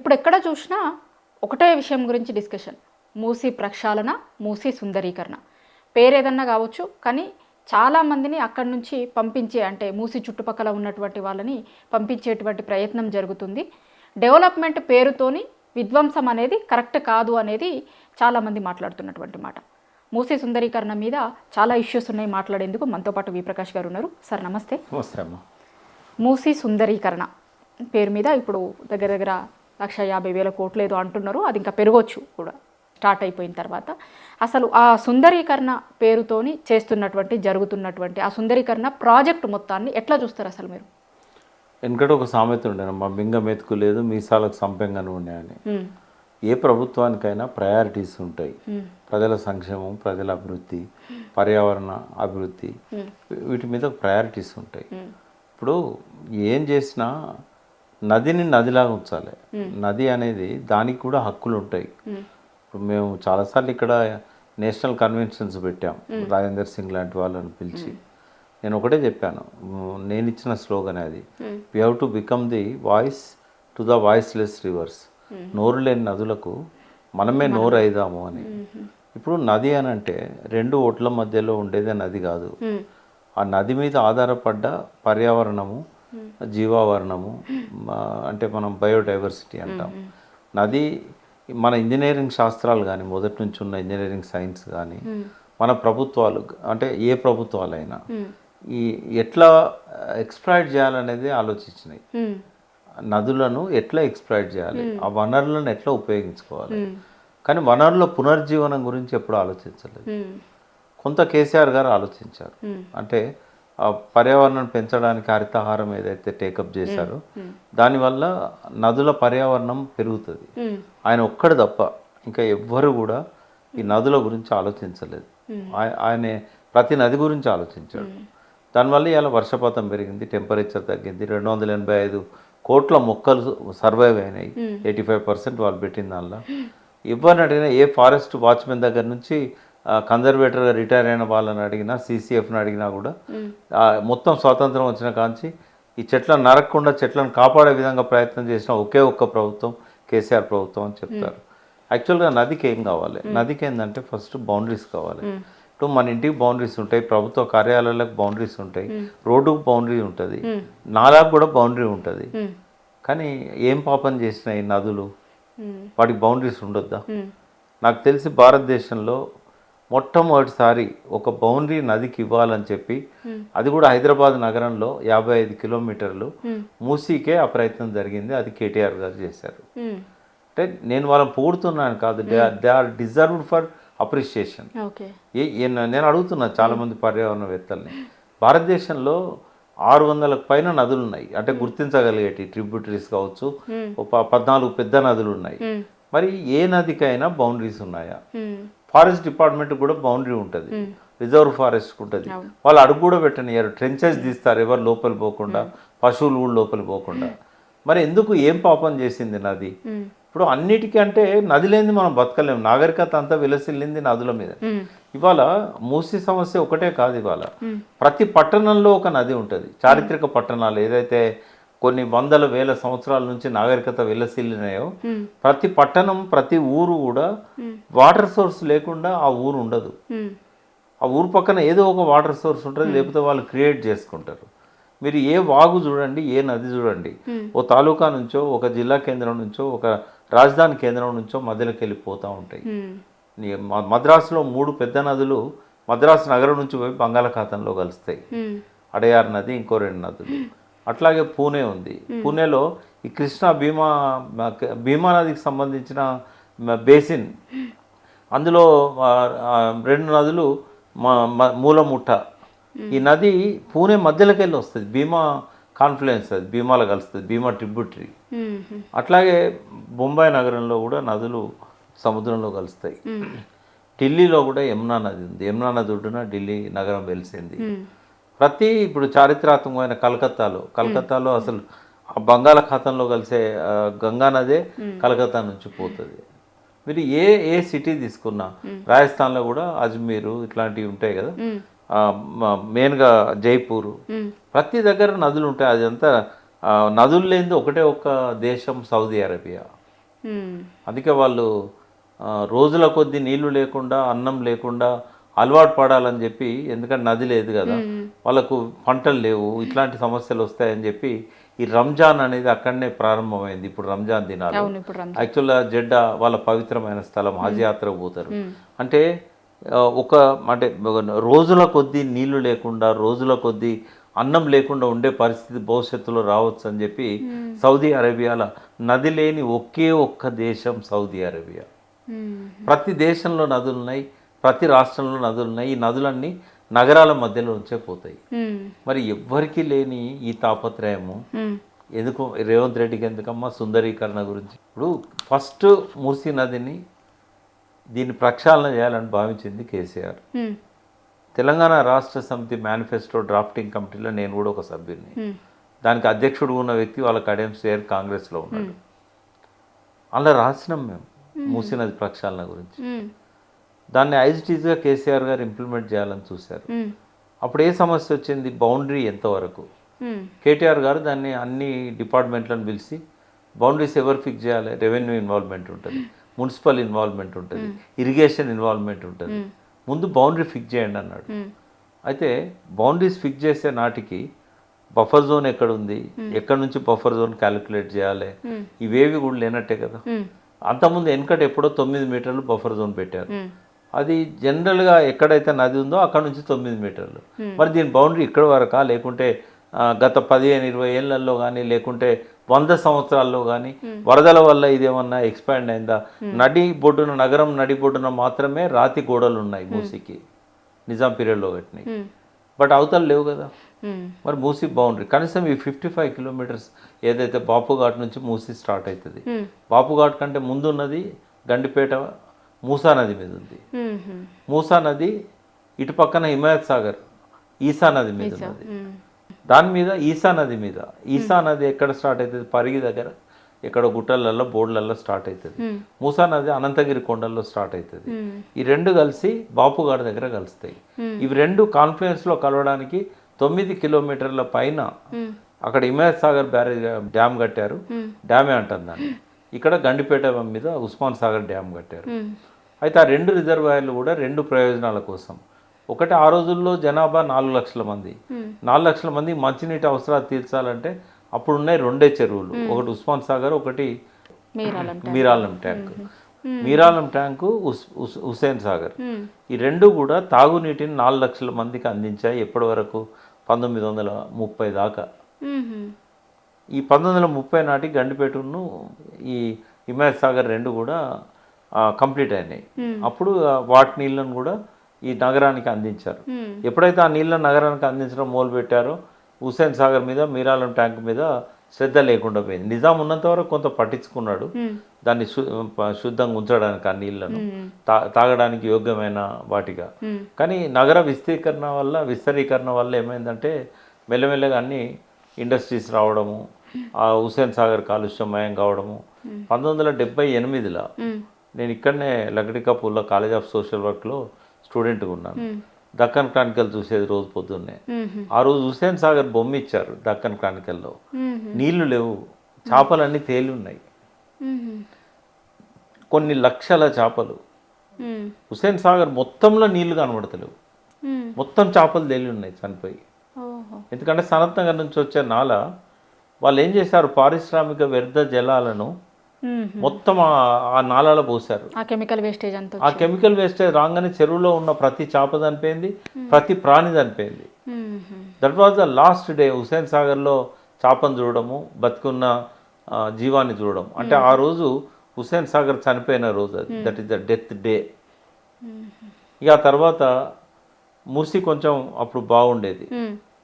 ఇప్పుడు ఎక్కడ చూసినా ఒకటే విషయం గురించి డిస్కషన్. మూసీ ప్రక్షాళన, మూసీ సుందరీకరణ. పేరేదన్నా కావచ్చు, కానీ చాలామందిని అక్కడి నుంచి పంపించే, అంటే మూసీ చుట్టుపక్కల ఉన్నటువంటి వాళ్ళని పంపించేటువంటి ప్రయత్నం జరుగుతుంది. డెవలప్మెంట్ పేరుతోని విధ్వంసం అనేది కరెక్ట్ కాదు అనేది చాలామంది మాట్లాడుతున్నటువంటి మాట. మూసీ సుందరీకరణ మీద చాలా ఇష్యూస్ ఉన్నాయి. మాట్లాడేందుకు మనతో పాటు వి ప్రకాష్ గారు ఉన్నారు. సార్ నమస్తే. నమస్తే అమ్మ. మూసీ సుందరీకరణ పేరు మీద ఇప్పుడు దగ్గర దగ్గర 1,50,000 కోట్లు ఏదో అంటున్నారు. అది ఇంకా పెరగవచ్చు కూడా స్టార్ట్ అయిపోయిన తర్వాత. అసలు ఆ సుందరీకరణ పేరుతోని జరుగుతున్నటువంటి ఆ సుందరీకరణ ప్రాజెక్టు మొత్తాన్ని ఎట్లా చూస్తారు అసలు మీరు? వెనకట ఒక సామెత ఉండేనమ్మా, మింగ మెతుకు లేదు మీసాలకు సంపెంగానే ఉన్నాయని. ఏ ప్రభుత్వానికైనా ప్రయారిటీస్ ఉంటాయి. ప్రజల సంక్షేమం, ప్రజల అభివృద్ధి, పర్యావరణ అభివృద్ధి, వీటి మీద ప్రయారిటీస్ ఉంటాయి. ఇప్పుడు ఏం చేసినా నదిని నదిలాగా ఉంచాలి. నది అనేది దానికి కూడా హక్కులు ఉంటాయి. ఇప్పుడు మేము చాలాసార్లు ఇక్కడ నేషనల్ కన్వెన్షన్స్ పెట్టాం, రాజేందర్ సింగ్ లాంటి వాళ్ళని పిలిచి. నేను ఒకటే చెప్పాను, నేను ఇచ్చిన స్లోగన్ అది, we have to become the voice to the voiceless reverse. నోరు లేని నదులకు మనమే నోరు అయిదాము అని. ఇప్పుడు నది అని అంటే రెండు ఓట్ల మధ్యలో ఉండేదే నది కాదు. ఆ నది మీద ఆధారపడ్డ పర్యావరణము, జీవావరణము, అంటే మనం బయోడైవర్సిటీ అంటాం. నది మన ఇంజనీరింగ్ శాస్త్రాలు కానీ, మొదటి నుంచి ఉన్న ఇంజనీరింగ్ సైన్స్ కానీ, మన ప్రభుత్వాలు అంటే ఏ ప్రభుత్వాలైనా ఈ ఎట్లా ఎక్స్ప్లాయిట్ చేయాలనేది ఆలోచించినాయి. నదులను ఎట్లా ఎక్స్ప్లాయిట్ చేయాలి, ఆ వనరులను ఎట్లా ఉపయోగించుకోవాలి. కానీ వనరుల పునర్జీవనం గురించి ఎప్పుడు ఆలోచించలేదు. కొంత కేసీఆర్ గారు ఆలోచించారు. అంటే పర్యావరణం పెంచడానికి హరితహారం ఏదైతే టేకప్ చేశారో దానివల్ల నదుల పర్యావరణం పెరుగుతుంది. ఆయన ఒక్కడు తప్ప ఇంకా ఎవ్వరు కూడా ఈ నదుల గురించి ఆలోచించలేదు. ఆయన ప్రతి నది గురించి ఆలోచించాడు. దానివల్ల ఇలా వర్షపాతం పెరిగింది, టెంపరేచర్ తగ్గింది, 285 కోట్ల మొక్కలు సర్వైవ్ అయినాయి. 85% వాళ్ళు పెట్టిన దానిలో. ఎవరిని అడిగినా, ఏ ఫారెస్ట్ వాచ్మెన్ దగ్గర నుంచి కన్జర్వేటర్గా రిటైర్ అయిన వాళ్ళని అడిగినా, CCFని అడిగినా కూడా మొత్తం స్వాతంత్రం వచ్చిన కాంచి ఈ చెట్లను నరకకుండా చెట్లను కాపాడే విధంగా ప్రయత్నం చేసిన ఒకే ఒక్క ప్రభుత్వం కేసీఆర్ ప్రభుత్వం అని చెప్తారు. యాక్చువల్గా నదికి ఏం కావాలి? నదికి ఏంటంటే ఫస్ట్ బౌండరీస్ కావాలి. ఇప్పుడు మన ఇంటికి బౌండరీస్ ఉంటాయి, ప్రభుత్వ కార్యాలయాలకు బౌండరీస్ ఉంటాయి, రోడ్డుకు బౌండరీ ఉంటుంది, నాలాకు కూడా బౌండరీ ఉంటుంది. కానీ ఏం పాపం చేసినాయి నదులు? వాటికి బౌండరీస్ ఉండొద్దా? నాకు తెలిసి భారతదేశంలో మొట్టమొదటిసారి ఒక బౌండరీ నదికి ఇవ్వాలని చెప్పి, అది కూడా హైదరాబాద్ నగరంలో 55 కిలోమీటర్లు మూసీకే ఆ ప్రయత్నం జరిగింది. అది కేటీఆర్ గారు చేశారు. అంటే నేను వాళ్ళని పొగుడుతున్నాను కాదు, they are deserved for appreciation. నేను అడుగుతున్నా చాలామంది పర్యావరణవేత్తల్ని, భారతదేశంలో 600లకు పైన నదులు ఉన్నాయి, అంటే గుర్తించగలిగేటి ట్రిబ్యూటరీస్ కావచ్చు, 14 పెద్ద నదులు ఉన్నాయి. మరి ఏ నదికైనా బౌండరీస్ ఉన్నాయా? ఫారెస్ట్ డిపార్ట్మెంట్ కూడా బౌండరీ ఉంటుంది, రిజర్వ్ ఫారెస్ట్ ఉంటుంది. వాళ్ళు అడుగు కూడా పెట్టనియారు, ట్రెంచెస్ తీస్తారు ఎవరు లోపల పోకుండా, పశువులు కూడా లోపల పోకుండా. మరి ఎందుకు? ఏం పాపం చేసింది నది? ఇప్పుడు అన్నిటికంటే నది లేనిది మనం బతకలేము. నాగరికత అంతా విలసిల్లింది నదుల మీద. ఇవాళ మూసీ సమస్య ఒకటే కాదు, ఇవాళ ప్రతి పట్టణంలో ఒక నది ఉంటుంది. చారిత్రక పట్టణాలు ఏదైతే కొన్ని వందల వేల సంవత్సరాల నుంచి నాగరికత విలసిల్లినాయో, ప్రతి పట్టణం, ప్రతి ఊరు కూడా వాటర్ సోర్స్ లేకుండా ఆ ఊరు ఉండదు. ఆ ఊరు పక్కన ఏదో ఒక వాటర్ సోర్స్ ఉంటుంది, లేకపోతే వాళ్ళు క్రియేట్ చేసుకుంటారు. మీరు ఏ వాగు చూడండి, ఏ నది చూడండి, ఓ తాలూకా నుంచో, ఒక జిల్లా కేంద్రం నుంచో, ఒక రాజధాని కేంద్రం నుంచో మధ్యలోకి వెళ్ళిపోతూ ఉంటాయి. మద్రాసులో 3 పెద్ద నదులు మద్రాసు నగరం నుంచి పోయి బంగాళాఖాతంలో కలుస్తాయి. అడయార్ నది, ఇంకో 2 నదులు. అట్లాగే పూణే ఉంది. పూణేలో ఈ కృష్ణా భీమా నదికి సంబంధించిన బేసిన్, అందులో 2 నదులు మూలముఠ. ఈ నది పూణే మధ్యలోకి వెళ్ళి వస్తుంది, భీమా కాన్ఫ్లుయెన్స్, అది భీమాలో కలుస్తుంది, భీమా ట్రిబ్యూటరీ. అట్లాగే బొంబాయి నగరంలో కూడా నదులు సముద్రంలో కలుస్తాయి. ఢిల్లీలో కూడా యమునా నది ఉంది, యమునా నది ఒడ్డున ఢిల్లీ నగరం వెలిసింది. ఇప్పుడు చారిత్రాత్మకమైన కలకత్తాలో అసలు ఆ బంగాళాఖాతంలో కలిసే గంగా నదే కలకత్తా నుంచి పోతుంది. మీరు ఏ సిటీ తీసుకున్నా, రాజస్థాన్లో కూడా అజ్మీరు ఇట్లాంటివి ఉంటాయి కదా, మెయిన్గా జైపూరు, ప్రతి దగ్గర నదులు ఉంటాయి. అదంతా నదులు లేనిది ఒకటే ఒక్క దేశం సౌదీ అరేబియా. అందుకే వాళ్ళు రోజుల కొద్దీ నీళ్లు లేకుండా అన్నం లేకుండా అలవాటు పడాలని చెప్పి, ఎందుకంటే నది లేదు కదా, వాళ్ళకు పంటలు లేవు, ఇట్లాంటి సమస్యలు వస్తాయని చెప్పి ఈ రంజాన్ అనేది అక్కడనే ప్రారంభమైంది. ఇప్పుడు రంజాన్ దినాలు యాక్చువల్గా జెడ్డా వాళ్ళ పవిత్రమైన స్థలం, హజ్ యాత్రకు పోతారు. అంటే అంటే రోజుల కొద్దీ నీళ్లు లేకుండా, రోజుల కొద్దీ అన్నం లేకుండా ఉండే పరిస్థితి భవిష్యత్తులో రావచ్చు అని చెప్పి సౌదీ అరేబియాలో నది లేని ఒకే ఒక్క దేశం సౌదీ అరేబియా. ప్రతి దేశంలో నదులు ఉన్నాయి, ప్రతి రాష్ట్రంలో నదులు ఉన్నాయి. ఈ నదులన్నీ నగరాల మధ్యలో నుంచే పోతాయి. మరి ఎవ్వరికీ లేని ఈ తాపత్రయము ఎందుకు రేవంత్ రెడ్డికి ఎందుకమ్మా సుందరీకరణ గురించి? ఇప్పుడు ఫస్ట్ మూసీ నదిని దీన్ని ప్రక్షాళన చేయాలని భావించింది కేసీఆర్. తెలంగాణ రాష్ట్ర సమితి మేనిఫెస్టో డ్రాఫ్టింగ్ కమిటీలో నేను కూడా ఒక సభ్యుని. దానికి అధ్యక్షుడు ఉన్న వ్యక్తి వాళ్ళ కడెం సేర్ కాంగ్రెస్లో ఉన్నాడు. అలా రాసినాం మేము మూసీ నది ప్రక్షాళన గురించి. దాన్ని ఐజిటీజ్గా కేసీఆర్ గారు ఇంప్లిమెంట్ చేయాలని చూశారు. అప్పుడు ఏ సమస్య వచ్చింది? బౌండరీ ఎంతవరకు. కేటీఆర్ గారు దాన్ని అన్ని డిపార్ట్మెంట్లను పిలిచి బౌండరీస్ ఎవరు ఫిక్స్ చేయాలి? రెవెన్యూ ఇన్వాల్వ్మెంట్ ఉంటుంది, మున్సిపల్ ఇన్వాల్వ్మెంట్ ఉంటుంది, ఇరిగేషన్ ఇన్వాల్వ్మెంట్ ఉంటుంది. ముందు బౌండరీ ఫిక్స్ చేయండి అన్నాడు. అయితే బౌండరీస్ ఫిక్స్ చేసే నాటికి బఫర్ జోన్ ఎక్కడ ఉంది, ఎక్కడి నుంచి బఫర్ జోన్ క్యాలిక్యులేట్ చేయాలి, ఇవేవి కూడా లేనట్టే కదా. అంతకుముందు వెనకట ఎప్పుడో 9 మీటర్లు బఫర్ జోన్ పెట్టారు. అది జనరల్గా ఎక్కడైతే నది ఉందో అక్కడ నుంచి 9 మీటర్లు. మరి దీని బౌండరీ ఇక్కడ వరకా, లేకుంటే గత 15-20 ఏళ్లలో కానీ, లేకుంటే 100 సంవత్సరాల్లో కానీ వరదల వల్ల ఇదేమన్నా ఎక్స్పాండ్ అయిందా? నగరం నడిబొడ్డున మాత్రమే రాతి గోడలు ఉన్నాయి మూసీకి, నిజాం పీరియడ్లో కట్టినాయి. బట్ అవతల లేవు కదా. మరి మూసీ బౌండరీ కనీసం ఈ 55 కిలోమీటర్స్ ఏదైతే బాపుఘాట్ నుంచి మూసీ స్టార్ట్ అవుతుంది, బాపుఘాట్ కంటే ముందున్నది గండిపేట మూసా నది మీద ఉంది. మూసా నది ఇటు పక్కన హిమాయత్ సాగర్ ఈసా నది మీద ఉన్నది. దాని మీద ఈసా నది ఎక్కడ స్టార్ట్ అవుతుంది? పరిగి దగ్గర ఎక్కడ గుట్టలలో బోర్డులలో స్టార్ట్ అవుతుంది. మూసా నది అనంతగిరి కొండల్లో స్టార్ట్ అవుతుంది. ఈ రెండు కలిసి బాపుఘాట్ దగ్గర కలుస్తాయి. ఇవి రెండు కాన్ఫ్లుయెన్స్లో కలవడానికి 9 కిలోమీటర్ల పైన అక్కడ హిమాయత్ సాగర్ బ్యారేజ్ డ్యామ్ కట్టారు. డ్యామే అంటారు దాన్ని. ఇక్కడ గండిపేట మీద ఉస్మాన్ సాగర్ డ్యామ్ కట్టారు. అయితే ఆ రెండు రిజర్వాయర్లు కూడా రెండు ప్రయోజనాల కోసం. ఒకటి, ఆ రోజుల్లో జనాభా 4 లక్షల మంది. 4 లక్షల మంది మంచినీటి అవసరాలు తీర్చాలంటే అప్పుడు ఉన్నాయి రెండే చెరువులు, ఒకటి ఉస్మాన్ సాగర్, ఒకటి మీరాలం ట్యాంక్. మీరాలం ట్యాంకు, హుస్సేన్ సాగర్, ఈ రెండు కూడా తాగునీటిని 4 లక్షల మందికి అందించాయి. ఎప్పటి వరకు? 1930 దాకా. ఈ 1930 నాటి గండిపేటను ఈ హిమాయత్ సాగర్ రెండు కూడా కంప్లీట్ అయినాయి. అప్పుడు వాటి నీళ్ళను కూడా ఈ నగరానికి అందించారు. ఎప్పుడైతే ఆ నీళ్ళ నగరానికి అందించడం మొదలుపెట్టారో హుస్సేన్ సాగర్ మీద, మీరాలం ట్యాంక్ మీద శ్రద్ధ లేకుండా పోయింది. నిజాం ఉన్నంత వరకు కొంత పట్టించుకున్నాడు దాన్ని శుద్ధంగా ఉంచడానికి, ఆ నీళ్లను తాగడానికి యోగ్యమైన వాటిగా. కానీ నగర విస్తరీకరణ వల్ల ఏమైందంటే మెల్లమెల్లగా అన్ని ఇండస్ట్రీస్ రావడము, ఆ హుస్సేన్ సాగర్ కాలుష్యమయం కావడము. 1978లో నేను ఇక్కడనే లగడికాపూర్లో కాలేజ్ ఆఫ్ సోషల్ వర్క్లో స్టూడెంట్గా ఉన్నాను. దక్కన్ క్రానికల్ చూసేది రోజు పొద్దున్నే. ఆ రోజు హుస్సేన్ సాగర్ బొమ్మ ఇచ్చారు దక్కన్ క్రానికల్లో. నీళ్లు లేవు, చేపలన్నీ తేలి ఉన్నాయి, కొన్ని లక్షల చేపలు. హుస్సేన్ సాగర్ మొత్తంలో నీళ్లు కనబడతలేవు, మొత్తం చేపలు తేలి ఉన్నాయి చనిపోయి. ఎందుకంటే సనత్ నగర్ నుంచి వచ్చే నాల వాళ్ళు ఏం చేశారు, పారిశ్రామిక వ్యర్థ జలాలను మొత్తం ఆ నాలాలో పోసారు. ఆ కెమికల్ వేస్టేజ్ రాగానే చెరువులో ఉన్న ప్రతి చేప చనిపోయింది, ప్రతి ప్రాణి చనిపోయింది. That was the last day. Hussain సాగర్లో చేపను చూడడము, బతుకున్న జీవాన్ని చూడడం. అంటే ఆ రోజు హుస్సేన్ సాగర్ చనిపోయిన రోజు అది. That is the death day. ఇక ఆ తర్వాత మూసీ కొంచెం అప్పుడు బాగుండేది.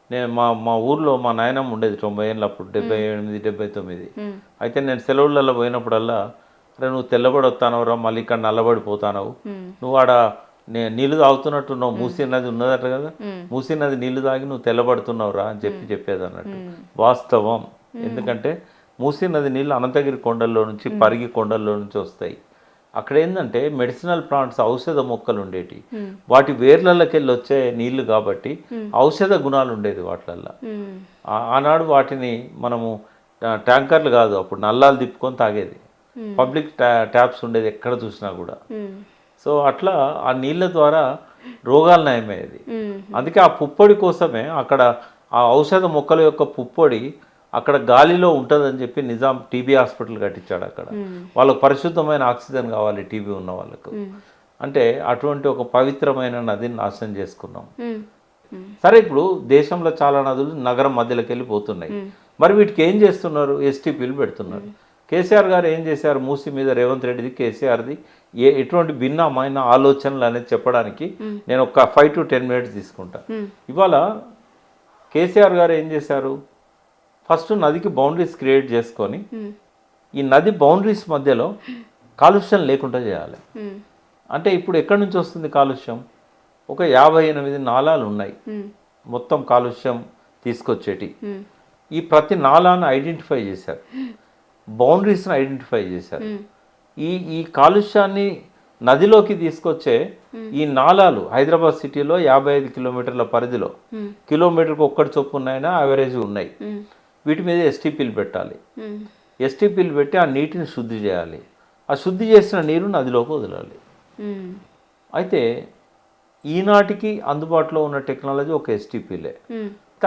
నేను మా ఊర్లో మా నాయనమ్మ ఉండేది 90 ఏళ్ళు అప్పుడు, 78, 79. అయితే నేను సెలవులలో పోయినప్పుడల్లా, అరే నువ్వు తెల్లబడి వస్తానవురా, మళ్ళీ ఇక్కడ నల్లబడిపోతానవు, నువ్వు ఆడ నీళ్ళు తాగుతున్నట్టు నువ్వు, మూసీ నది ఉన్నదట కదా, మూసీ నది నీళ్లు తాగి నువ్వు తెల్లబడుతున్నావురా అని చెప్పేది అన్నట్టు. వాస్తవం. ఎందుకంటే మూసీ నది నీళ్ళు అనంతగిరి కొండల్లో నుంచి, పరిగి కొండల్లో నుంచి వస్తాయి. అక్కడ ఏంటంటే మెడిసినల్ ప్లాంట్స్, ఔషధ మొక్కలు ఉండేటి, వాటి వేర్లకి వెళ్ళి వచ్చే నీళ్లు కాబట్టి ఔషధ గుణాలు ఉండేది వాటిలల్లో. ఆనాడు వాటిని మనము ట్యాంకర్లు కాదు, అప్పుడు నల్లాలు తిప్పుకొని తాగేది. పబ్లిక్ ట్యాప్స్ ఉండేది ఎక్కడ చూసినా కూడా. సో అట్లా ఆ నీళ్ళ ద్వారా రోగాలు నయమయ్యేది. అందుకే ఆ పుప్పొడి కోసమే అక్కడ ఆ ఔషధ మొక్కల యొక్క పుప్పొడి అక్కడ గాలిలో ఉంటుందని చెప్పి నిజాం టీబీ హాస్పిటల్ కట్టించాడు అక్కడ. వాళ్ళకు పరిశుద్ధమైన ఆక్సిజన్ కావాలి టీబీ ఉన్న వాళ్ళకు. అంటే అటువంటి ఒక పవిత్రమైన నదిని నాశనం చేసుకున్నాం. సరే, ఇప్పుడు దేశంలో చాలా నదులు నగరం మధ్యలోకి వెళ్ళిపోతున్నాయి. మరి వీటికి ఏం చేస్తున్నారు? ఎస్టీపీలు పెడుతున్నారు. కేసీఆర్ గారు ఏం చేశారు? మూసి మీద రేవంత్ రెడ్డిది, కేసీఆర్ది ఎటువంటి భిన్నమైన ఆలోచనలు అనేది చెప్పడానికి నేను ఒక 5 to 10 minutes తీసుకుంటా. ఇవాళ కేసీఆర్ గారు ఏం చేశారు? ఫస్ట్ నదికి బౌండరీస్ క్రియేట్ చేసుకొని ఈ నది బౌండరీస్ మధ్యలో కాలుష్యం లేకుండా చేయాలి. అంటే ఇప్పుడు ఎక్కడి నుంచి వస్తుంది కాలుష్యం? ఒక 58 నాలాలు ఉన్నాయి మొత్తం కాలుష్యం తీసుకొచ్చేటి. ఈ ప్రతి నాలాను ఐడెంటిఫై చేశారు, బౌండరీస్ని ఐడెంటిఫై చేశారు. ఈ కాలుష్యాన్ని నదిలోకి తీసుకొచ్చే ఈ నాలాలు హైదరాబాద్ సిటీలో 55 కిలోమీటర్ల పరిధిలో కిలోమీటర్కి ఒక్కటి చొప్పు ఉన్నాయినా యావరేజ్ ఉన్నాయి. వీటి మీద ఎస్టీపీలు పెట్టాలి. ఎస్టీపీలు పెట్టి ఆ నీటిని శుద్ధి చేయాలి. ఆ శుద్ధి చేసిన నీరు నదిలోకి వదలాలి. అయితే ఈనాటికి అందుబాటులో ఉన్న టెక్నాలజీ ఒక ఎస్టీపీలే.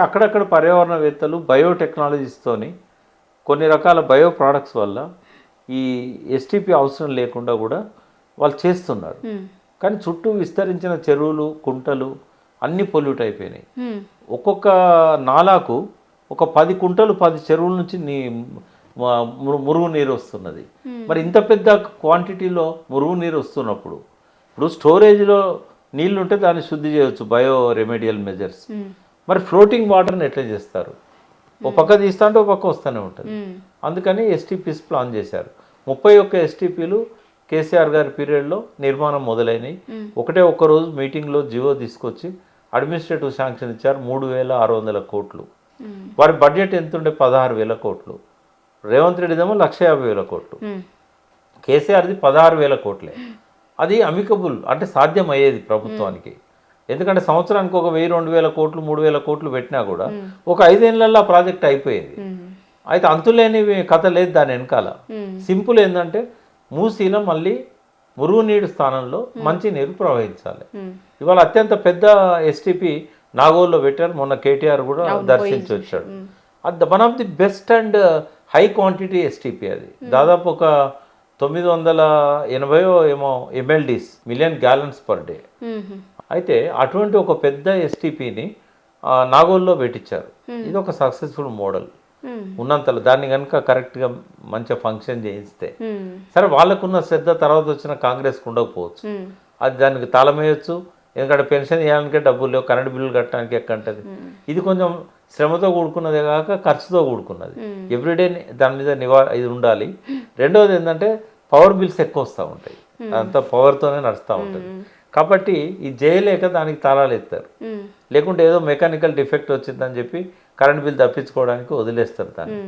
అక్కడక్కడ పర్యావరణవేత్తలు బయోటెక్నాలజీస్తోని కొన్ని రకాల బయో ప్రోడక్ట్స్ వల్ల ఈ ఎస్టీపీ అవసరం లేకుండా కూడా వాళ్ళు చేస్తున్నారు. కానీ చుట్టూ విస్తరించిన చెరువులు, కుంటలు అన్నీ పొల్యూట్ అయిపోయినాయి. ఒక్కొక్క నాలాకు ఒక 10 కుంటలు 10 చెరువుల నుంచి మురుగునీరు వస్తున్నది. మరి ఇంత పెద్ద క్వాంటిటీలో మురుగునీరు వస్తున్నప్పుడు ఇప్పుడు స్టోరేజ్లో నీళ్ళు ఉంటే దాన్ని శుద్ధి చేయవచ్చు, బయో రెమెడియల్ మెజర్స్. మరి ఫ్లోటింగ్ వాటర్ని ఎట్లా చేస్తారు? ఒక పక్క తీస్తా అంటే ఒక పక్క వస్తూనే ఉంటుంది. అందుకని ఎస్టీపీస్ ప్లాన్ చేశారు. 31 ఎస్టీపీలు కేసీఆర్ గారి పీరియడ్లో నిర్మాణం మొదలైనవి. ఒక్క రోజు మీటింగ్లో జివో తీసుకొచ్చి అడ్మినిస్ట్రేటివ్ శాంక్షన్ ఇచ్చారు 3,600 కోట్లు. వారి బడ్జెట్ ఎంత ఉండే 16,000 కోట్లు. రేవంత్ రెడ్డిదేమో 1,50,000 కోట్లు. కేసీఆర్ది 16,000 కోట్లే. అది అమికబుల్, అంటే సాధ్యం అయ్యేది ప్రభుత్వానికి. ఎందుకంటే సంవత్సరానికి ఒక 1,000-2,000 కోట్లు 3,000 కోట్లు పెట్టినా కూడా ఒక 5 ఏళ్లలో ఆ ప్రాజెక్ట్ అయిపోయేది. అయితే అంతులేని కథ లేదు దాని వెనకాల. సింపుల్ ఏంటంటే మూసీలో మళ్ళీ మురుగునీరు స్థానంలో మంచినీరు ప్రవహించాలి. ఇవాళ అత్యంత పెద్ద ఎస్టీపీ నాగోల్లో పెట్టారు. మొన్న కేటీఆర్ కూడా దర్శించి వచ్చాడు. అది one of the best and high quantity STP. అది దాదాపు ఒక 980 ఏమో MLDs, million gallons per day. అయితే అటువంటి ఒక పెద్ద ఎస్టీపీని నాగోల్లో పెట్టించారు. ఇది ఒక సక్సెస్ఫుల్ మోడల్. ఉన్నంతలో దాన్ని కనుక కరెక్ట్గా మంచిగా ఫంక్షన్ చేయిస్తే, సరే వాళ్ళకున్న శ్రద్ధ తర్వాత వచ్చిన కాంగ్రెస్కి ఉండకపోవచ్చు. అది దానికి తాళమేయచ్చు. ఎందుకంటే పెన్షన్ ఇవ్వడానికే డబ్బులు లేవు, కరెంట్ బిల్లులు కట్టడానికి ఎక్కంటది. ఇది కొంచెం శ్రమతో కూడుకున్నదే కాక ఖర్చుతో కూడుకున్నది. ఎవ్రీడే దాని మీద ఇది ఉండాలి. రెండవది ఏంటంటే పవర్ బిల్స్ ఎక్కువ వస్తూ ఉంటాయి, అదంతా పవర్తోనే నడుస్తూ ఉంటుంది. కాబట్టి ఇది చేయలేక దానికి తాళాలు ఎత్తారు. లేకుంటే ఏదో మెకానికల్ డిఫెక్ట్ వచ్చిందని చెప్పి కరెంట్ బిల్ తప్పించుకోవడానికి వదిలేస్తారు దాన్ని.